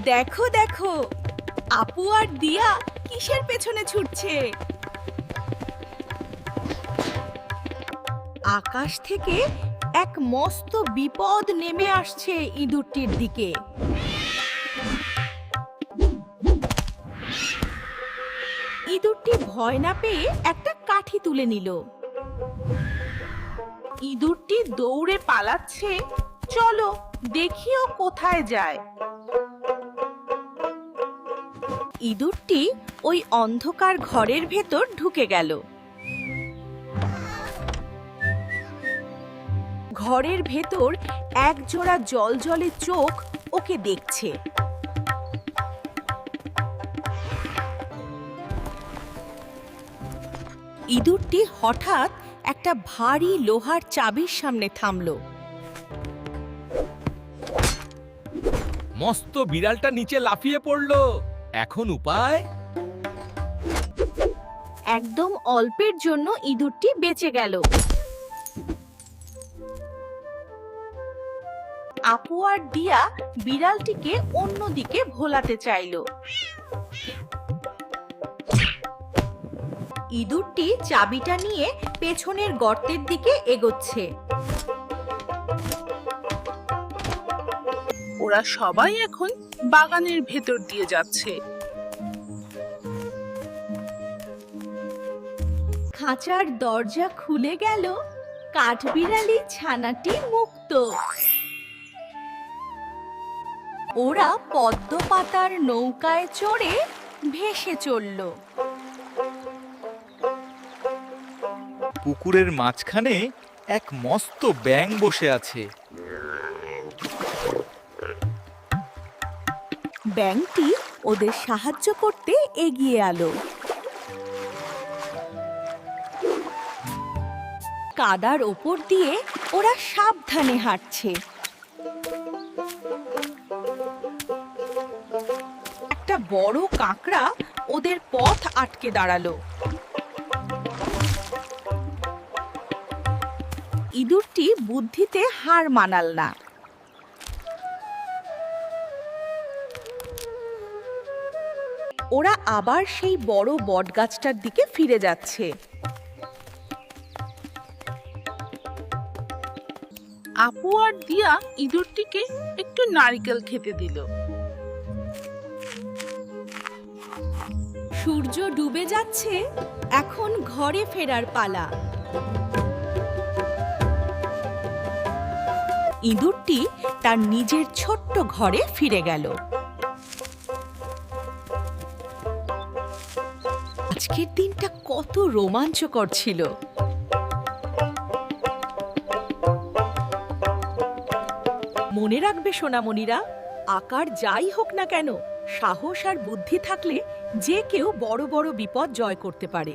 দেখো দেখো, আপু আর দিয়া কিসের পেছনে ছুটছে। আকাশ থেকে এক মস্ত বিপদ নেমে আসছে ইঁদুরটির দিকে। ইঁদুরটি ভয় না পেয়ে একটা কাঠি তুলে নিল। ইঁদুরটি দৌড়ে পালাচ্ছে। চলো দেখিও কোথায় যায়। ইঁদুরটি ওই অন্ধকার ঘরের ভেতর ঢুকে গেল। ঘরের ভেতর একজোড়া জলজলে চোখ ওকে দেখছে। ইঁদুরটি হঠাৎ একটা ভারী লোহার চাবির সামনে থামলো। মস্ত বিড়ালটা নিচে লাফিয়ে পড়লো। এখন উপায়? একদম অল্পের জন্য ইঁদুরটি বেঁচে গেল। আপু আর দিয়া বিড়ালটিকে অন্যদিকে ভোলাতে চাইল। ইঁদুরটি চাবিটা নিয়ে পেছনের গর্তের দিকে এগোচ্ছে। ওরা সবাই এখন বাগানের ভেতর দিয়ে যাচ্ছে। খাঁচার দরজা খুলে গেল, কাঠবিড়ালি ছানাটি মুক্ত। ওরা পদ্ম পাতার নৌকায় চড়ে ভেসে চলল। পুকুরের মাঝখানে এক মস্ত ব্যাঙ বসে আছে। ব্যাঙটি ওদের সাহায্য করতে এগিয়ে এলো। কাদার ওপর দিয়ে ওরা সাবধানে হাঁটছে। একটা বড় কাঁকড়া ওদের পথ আটকে দাঁড়ালো। ইঁদুরটি বুদ্ধিতে হার মানাল না। ওরা আবার সেই বড় বটগাছটার দিকে ফিরে যাচ্ছে। আপু আর দিয়া ইঁদুরটিকে একটু নারকেল খেতে দিল। সূর্য ডুবে যাচ্ছে, এখন ঘরে ফেরার পালা। ইঁদুরটি তার নিজের ছোট্ট ঘরে ফিরে গেল। আজকের দিনটা কত রোমাঞ্চকর ছিল। মনে রাখবে সোনামণিরা, আকার যাই হোক না কেন, সাহস আর বুদ্ধি থাকলে যে কেউ বড় বড় বিপদ জয় করতে পারে।